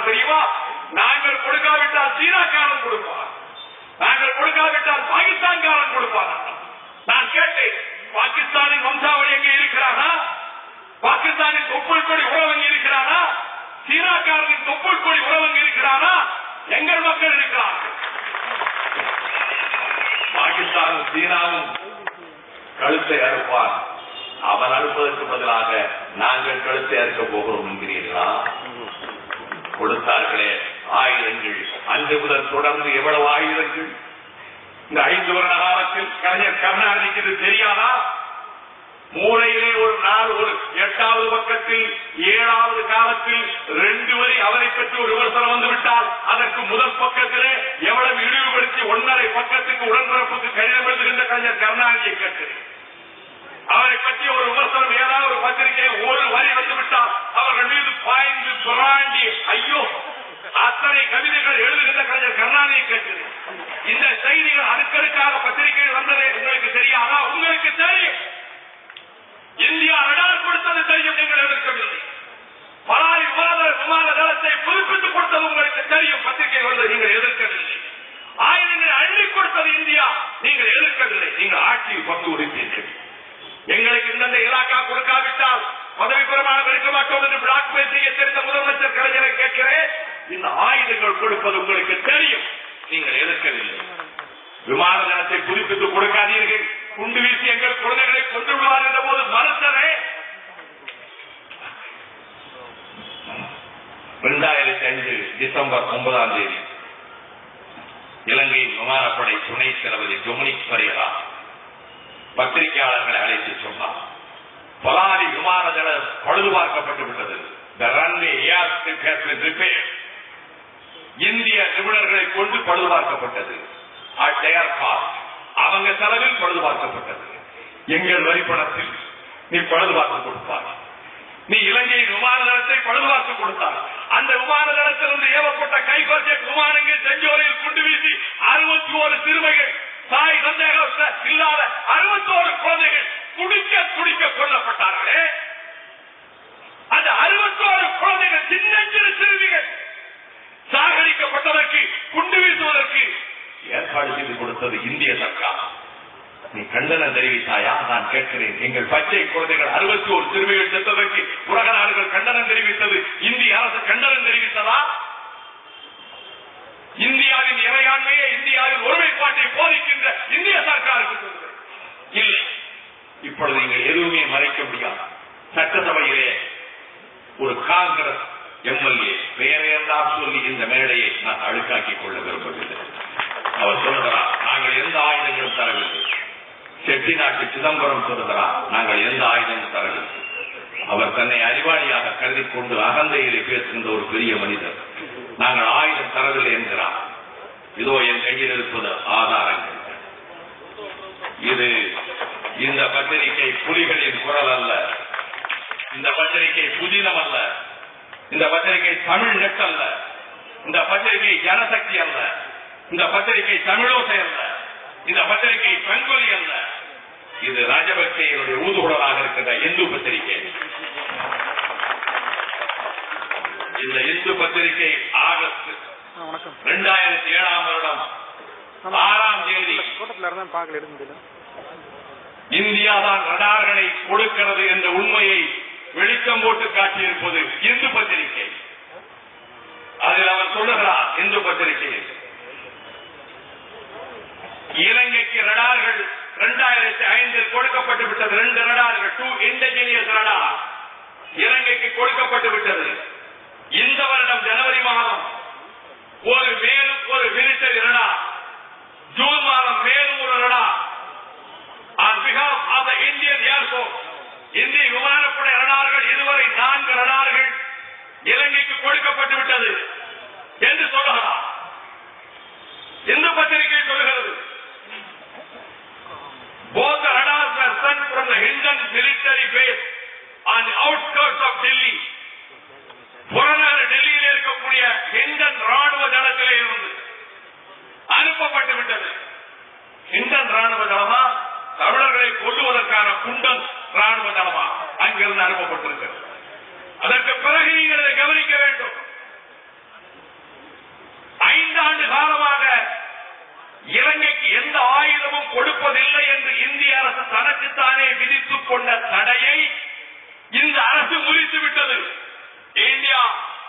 கொடுப்பார் தெரியுமா? நாங்கள் கொடுக்காவிட்டால் சீனாக்காரன் கொடுப்பார், நாங்கள் கொடுக்காவிட்டால் பாகிஸ்தான்காரன் கொடுப்பார். நான் கேட்டேன், பாகிஸ்தானின் வம்சாவளி எங்கே இருக்கிறானா? பாகிஸ்தானின் தொப்புள் கொடி உறவங்க இருக்கிறானா? சீனாக்காரனின் தொப்புள் கொடி உறவங்க இருக்கிறானா? எங்கள் மக்கள் இருக்கிறார்கள். பாகிஸ்தானும் சீனாவும் கழுத்தை அறுப்பான், அவன் அறுப்பதற்கு பதிலாக நாங்கள் கழுத்தை அறுக்க போகிறோம் என்கிறீர்களா? கொடுத்தார்களே ஆயுதங்கள், அன்று முதல் தொடர்ந்து எவ்வளவு ஆயுதங்கள் இந்த 5 வருட காலத்தில் கலைஞர் கருணாநிதிக்கு இது தெரியாதா? மூளையிலே ஒரு நாள் ஒரு 8வது பக்கத்தில் 7வது காலத்தில் 2 வரி அவரை பற்றி ஒரு விமர்சனம் வந்துவிட்டால் அதற்கு முதல் பக்கத்திலே எவ்வளவு இழிவுபடுத்தி 1.5 பக்கத்துக்கு உடன்பிறப்புக்கு கடிதம் எழுதுகின்ற கலைஞர் கருணாநிதியை கேட்கிறேன். அவரை பற்றி ஒரு விமர்சனம் ஏதாவது ஒரு பத்திரிகை ஒரு வரி வந்துவிட்டால் அவர்கள் மீது பாய்ந்து பிராண்டி ஐயோ அத்தனை கவிதைகள் எழுதுகின்ற கலைஞர் கருணாநிதியை கேட்கிறேன். இந்த செய்திகள் அடுக்கடுக்காக பத்திரிகைகள் வந்ததே உங்களுக்கு தெரியாதா? உங்களுக்கு தெரியும். இந்தியா ரடார் கொடுத்தது தெரியும், நீங்கள் எதிர்க்கவில்லை. பலாரி விமான தளத்தை புதுப்பித்துக் கொடுத்தது உங்களுக்கு தெரியும், பத்திரிகை வந்தது நீங்கள் எதிர்க்கவில்லை. ஆயுதங்களை அள்ளி கொடுத்தது இந்தியா, நீங்கள் எதிர்க்கவில்லை. நீங்கள் ஆட்சியில் பங்கு வகித்தீர்கள். எங்களுக்கு இந்தந்த இலாக்கா கொடுக்காவிட்டால் பதவி பிரமாணம் எடுக்க மாட்டோம் என்று பிளாக்மெயில் செய்ய தெரிந்த முதலமைச்சர் கலைஞரை கேட்கிறேன். இந்த ஆயுதங்கள் கொடுப்பது உங்களுக்கு தெரியும், நீங்கள் எதிர்க்கவில்லை. விமான தளத்தை புதுப்பித்துக் கொடுக்காதீர்கள், குண்டு வீசி எங்கள் குழந்தைகளை கொண்டு விடுவார் என்ற போது மறுத்ததே. 2005 டிசம்பர் 9ஆம் தேதி இலங்கையின் விமானப்படை துணை தளபதி டொமினிக் பரேரா பத்திரிகையாளர்களை அழைத்து சொன்னார், பலாரி விமான தளம் பழுது பார்க்கப்பட்டு விட்டது. இந்திய நிபுணர்களை கொண்டு பழுது பார்க்கப்பட்டது. அவங்க செலவில் பழுது பார்க்கப்பட்டது. எங்கள் வரிப்பணத்தில் நீ பழுது பார்த்து கொடுத்தார். நீ இலங்கையின் விமான தளத்தை பழுது பார்த்து கொடுத்தார். அந்த விமான தளத்திலிருந்து ஏவப்பட்ட கைபர்ஜெட் விமானங்கள் செஞ்சோரையில் குண்டு வீசி 61 சிறுமைகள், தாய் சந்தேகம் இல்லாத 61 குழந்தைகள் துடிக்க துடிக்க கொல்லப்பட்டார்களே. அந்த 61 குழந்தைகள் சின்னஞ்சிறு சிறுமிகள் சாகடிக்கப்பட்டதற்கு குண்டு வீசுவதற்கு ஏற்பாடு செய்து கொடுத்தது இந்திய சர்க்கார். நீ கண்டனம் தெரிவித்தாயா? நான் கேட்கிறேன். எங்கள் பச்சை குழந்தைகள் 61 சிறுமிகள் சென்றதற்கு உலக நாடுகள் கண்டனம் தெரிவித்தது, இந்திய அரசு கண்டனம் தெரிவித்ததா? இந்தியாவின் இறையாண்மையை, இந்தியாவின் ஒருமைப்பாட்டை போதிக்கின்ற இந்திய சர்க்காருக்கு இல்லை. இப்பொழுது நீங்கள் எதுவுமே மறைக்க முடியாது. சட்டசபையிலே ஒரு காங்கிரஸ் எம்எல்ஏ பெயரையெல்லாம் சொல்லி இந்த மேடையை நான் அழுக்காக்கிக் கொள்ள விரும்பவில்லை. அவர் சொல்லுகிறார், நாங்கள் எந்த ஆயுதங்களும் தரவில்லை. செட்டிநாட்டு சிதம்பரம் சொல்லுகிறார், நாங்கள் எந்த ஆயுதமும் தரவில்லை. அவர் தன்னை அறிவாளியாக கருதி கொண்டு அகந்தையிலே பேசுகின்ற ஒரு பெரிய மனிதர். நாங்கள் ஆயுதம் தரவில்லை என்கிறார். இதோ என் கையில் இருப்பது ஆதாரங்கள். இது இந்த பத்திரிகை புலிகளின் குரல் அல்ல, இந்த பத்திரிகை புதினம் அல்ல, இந்த பத்திரிகை தமிழ் நெட் அல்ல, இந்த பத்திரிகை ஜனசக்தி அல்ல, இந்த பத்திரிகை தமிழோசை அல்ல, இந்த பத்திரிகை பெங்கொலி அல்ல. இது ராஜபக்சேயுடைய ஊதுகுழலாக இருக்கின்ற இந்து பத்திரிகை. இந்த இந்து பத்திரிகை ஆகஸ்ட் 2007ஆம் வருடம் 6ஆம் தேதி இந்தியாதான் ரடார்களை கொடுக்கிறது என்ற உண்மையை வெளிச்சம் போட்டு காட்டியிருப்பது இந்து பத்திரிகை. அதில் அவர் சொல்லுகிறார், இந்து பத்திரிகையில் இலங்கைக்கு ரடார்கள் 2005 கொடுக்கப்பட்டு விட்டது. 2 ரடார்கள், 2 இண்டிஜினியஸ் ரடார் இலங்கைக்கு கொடுக்கப்பட்டு விட்டது. இந்த வருடம் ஜனவரி மாதம் மேலும் ஒரு மிலிட்டரி ரடார், ஜூன் மாதம் மேலும் ஒரு radar on behalf of the Indian Air Force, இந்திய விமானப்படை ரடார்கள், இதுவரை 4 ரடார்கள் இலங்கைக்கு கொடுக்கப்பட்டு விட்டது என்று சொல்லுகிறார். இந்த பத்திரிகை சொல்லுகிறது, both the radars were sent from the Hindan military base on the outskirts of Delhi. புறநகர் டெல்லியில் இருக்கக்கூடிய ஹிண்டன் ராணுவ தளத்திலே இருந்து அனுப்பப்பட்டு விட்டது. ஹிண்டன் ராணுவ தளமா, தமிழர்களை கொல்லுவதற்கான குண்டன் ராணுவ தளமா அங்கிருந்து அனுப்பப்பட்டிருக்கிறது. அதற்கு பிறகு நீங்கள் இதை கவனிக்க வேண்டும்.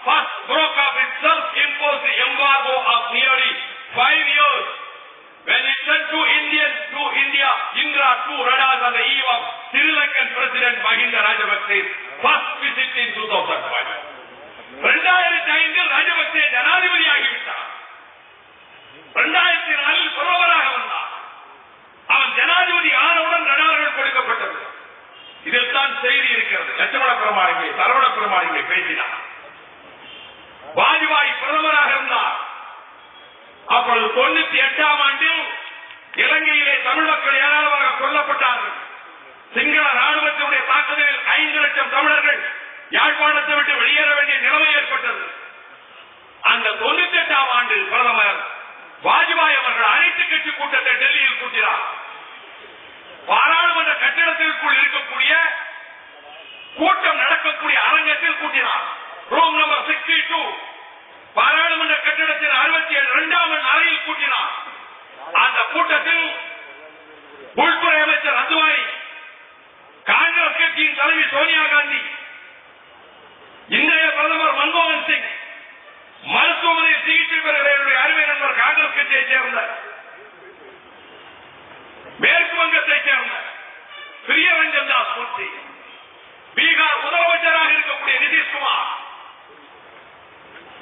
first broke up its self-imposed embargo of nearly 5 years when it sent to India Indra 2 radars on the eve of Sri Lankan President Mahinda Rajapakse's first visit in 2005. 2005 Rajapaksa ஜனாதிபதியாகிவிட்டார். 2004 பிரதமராக வந்தார். அவன் ஜனாதிபதி ஆனவுடன் ரடார்கள் கொடுக்கப்பட்டது. இதில் தான் செய்தி இருக்கிறது. லட்சமண பெருமாள் சரவண பெருமாள் பேசினார். வாஜ்பாய் பிரதமராக இருந்தார். அப்பொழுது 98ஆம் ஆண்டில் இலங்கையிலே தமிழ் மக்கள் ஏராளமாக கொல்லப்பட்டார்கள். சிங்கள ராணுவத்தினுடைய தாக்குதலில் 5 லட்சம் தமிழர்கள் யாழ்ப்பாணத்தை விட்டு வெளியேற வேண்டிய நிலைமை ஏற்பட்டது. அந்த 98ஆம் ஆண்டு பிரதமர் வாஜ்பாய் அவர்கள் அனைத்து கட்சி கூட்டத்தை டெல்லியில் கூட்டினார். பாராளுமன்ற கட்டிடத்திற்குள் இருக்கக்கூடிய கூட்டம் நடக்கக்கூடிய அரங்கத்தில் கூட்டினார். ரூம் நம்பர் 62 பாராளுமன்ற கட்டிடத்தின் 62ஆம் அறையில் கூட்டினார். அந்த கூட்டத்தில் உள்துறை அமைச்சர் அத்வானி, காங்கிரஸ் கட்சியின் தலைவி சோனியா காந்தி, இன்றைய பிரதமர் மன்மோகன் சிங், மருத்துவமனையில் சிகிச்சை பெறுகிற அருமை நண்பர் காங்கிரஸ் கட்சியைச் சேர்ந்த மேற்கு வங்கத்தைச் சேர்ந்த பிரியரஞ்சன் தாஸ் மூர்த்தி, பீகார் முதலமைச்சராக இருக்கக்கூடிய நிதிஷ்குமார்,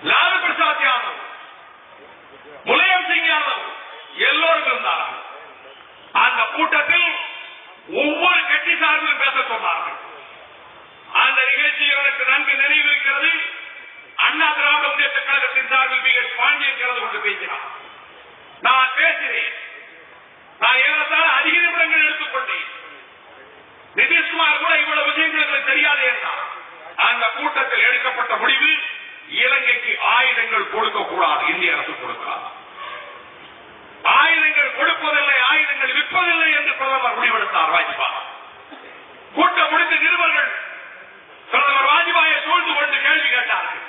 லாலு பிரசாத் யாதவ், முலாயம் சிங் யாதவ் எல்லோரும் இருந்தார்கள். அந்த கூட்டத்தில் ஒவ்வொரு கட்சி சார்பிலும் பேச சொன்னார்கள். அந்த நிகழ்ச்சி எனக்கு நன்கு நினைவிருக்கிறது. அண்ணா திராவிட முன்னேற்ற கழகத்தின் சார்பில் மிக பாண்டியன் கலந்து கொண்டு பேசினார். நான் பேசினேன். நான் ஏறத்தாழ அதிக நிமிடங்கள் எடுத்துக்கொண்டேன். நிதிஷ்குமார் கூட இவ்வளவு விஷயங்கள் எங்களுக்கு தெரியாது என்றார். அந்த கூட்டத்தில் எடுக்கப்பட்ட முடிவு, இலங்கைக்கு ஆயுதங்கள் கொடுக்கக்கூடாது, இந்திய அரசு கொடுக்காது. ஆயுதங்கள் கொடுப்பதில்லை, ஆயுதங்கள் விற்பதில்லை என்று பிரதமர் முடிவெடுத்தார் வாஜ்பாய். கூட்டம் முடிந்த நிருபர்கள் பிரதமர் வாஜ்பாயை சூழ்ந்து கொண்டு கேள்வி கேட்டார்கள்.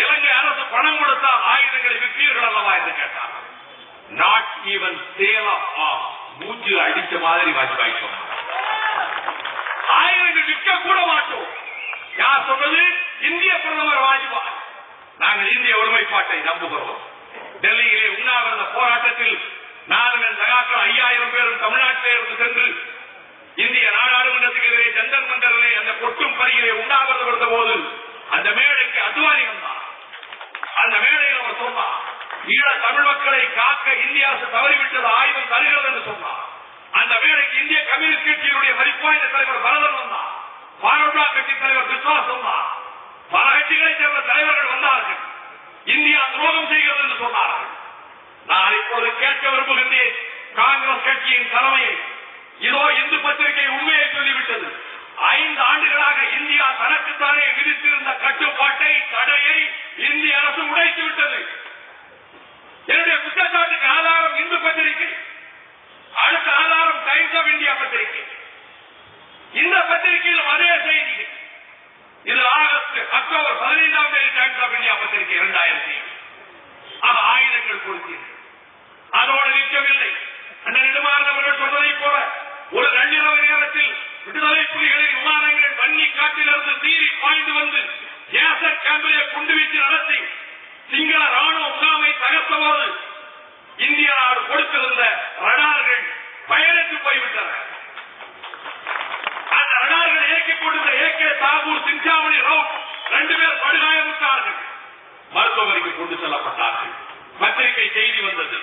இலங்கை அரசு பணம் கொடுத்தால் ஆயுதங்களை விற்பீர்கள் அல்லவா என்று கேட்டார்கள். நாட் ஈவன் சேல் ஆஃப் மூச்சு அடிச்ச மாதிரி வாஜ்பாய் சொன்னார். ஆயுதங்கள் விற்க கூட மாட்டோம். யார் சொன்னது? இந்திய பிரதமர் வாஜ்பாய். நாங்கள் இந்திய ஒருமைப்பாட்டை நம்புகிறோம். டெல்லியிலே உண்ணாவிரத போராட்டத்தில் 4 சகாக்கள் 5000 பேரும் தமிழ்நாட்டிலே இருந்து சென்று இந்திய நாடாளுமன்றத்துக்கு எதிரே ஜந்தர் மந்தரிலே அந்த கொட்டும் பணியிலே உண்ணாவிரதம் இருந்த போது அந்த மேடைக்கு அத்வானி வந்தார். அந்த மேடையில் அவர் சொன்னார், ஈழ தமிழ் மக்களை காக்க இந்திய அரசு தவறிவிட்டது, ஆயுதம் தருகிறது என்று சொன்னார். அந்த மேடைக்கு இந்திய கம்யூனிஸ்ட் கட்சியினுடைய மதிப்பாய்ந்த தலைவர் பரதன் வந்தார். பாரம்பரிய கட்சி தலைவர் விஸ்வாஸ் வந்தார். பல கட்சிகளைச் சேர்ந்த தலைவர்கள் வந்தார்கள். இந்தியா துரோகம் செய்கிறது என்று சொன்னார்கள். நான் இப்போது கேட்க விரும்புகின்றேன் காங்கிரஸ் கட்சியின் தலைமையை. இதோ இந்து பத்திரிகை உண்மையை சொல்லிவிட்டது. 5 ஆண்டுகளாக இந்தியா தனக்குத்தானே விதித்திருந்த கட்டுப்பாட்டை, தடையை இந்திய அரசு உடைத்து விட்டது. என்னுடைய குற்றச்சாட்டுக்கு ஆதாரம் இந்து பத்திரிகை, அடுத்த ஆதாரம் டைம்ஸ் ஆஃப் இந்தியா பத்திரிகை. இந்த பத்திரிகையில் அதே செய்தி. இது அக்டோபர் 15ஆம் தேதி டைம்ஸ் ஆஃப் இந்தியா பத்திரிகை 2000. ஆயுதங்கள் கொடுத்தீர்கள். அதோடு நிற்கவில்லை. அண்ணன் நெடுமாறன் சொன்னதை போல ஒரு நள்ளிரவு நேரத்தில் விடுதலை புலிகளின் விமானங்கள் வன்னி காட்டிலிருந்து தீரி பாய்ந்து வந்து ஏசர் கேம்பிலே குண்டுவீச்சு நடத்தி சிங்கள ராணுவ முகாமை தகர்த்தபோது இந்திய நாடு கொடுத்திருந்த ரடார்கள் பயணித்து போய்விட்டன. அந்த ரடார்கள் இயக்கிக் கொண்டிருந்த ஏகே தாகூர், சிங்சாமணி ரவுட் 2 பேர் படுகாயமுற்றார்கள். மருத்துவமனைக்கு கொண்டு செல்லப்பட்டார்கள். பத்திரிகை செய்தி வந்தது.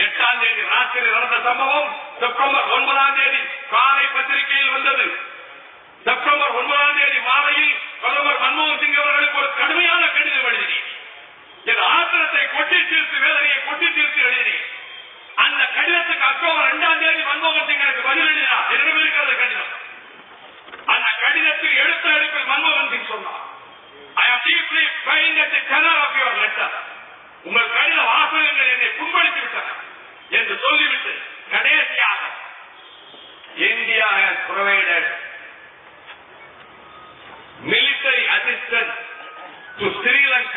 8ஆம் தேதி ராத்திரி நடந்த சம்பவம் செப்டம்பர் 9ஆம் தேதி காலை பத்திரிகையில் வந்தது. செப்டம்பர் 9ஆம் தேதி மாலையில் பிரதமர் மன்மோகன் சிங் அவர்களுக்கு ஒரு கடுமையான கடிதம் எழுதினேன். என் ஆத்திரத்தை கொட்டி தீர்த்து, வேதனையை கொட்டி தீர்த்து எழுதினேன். அந்த கடிதத்துக்கு அக்டோபர் 2ஆம் தேதி மன்மோகன் சிங் எனக்கு பதில் எழுதினார். என்னிடம் இருக்கிறது கடிதம். அந்த கடிதத்தில் எழுத்து அடிப்பில் மன்மோகன் சிங் சொன்னார், I am deeply pained at the tenor of your letter. உங்கள் கடித வாசகங்கள் என்னை புண்படுத்தி விட்டன என்று சொல்லிவிட்டு கடைசியாக India has provided military assistance to Sri Lanka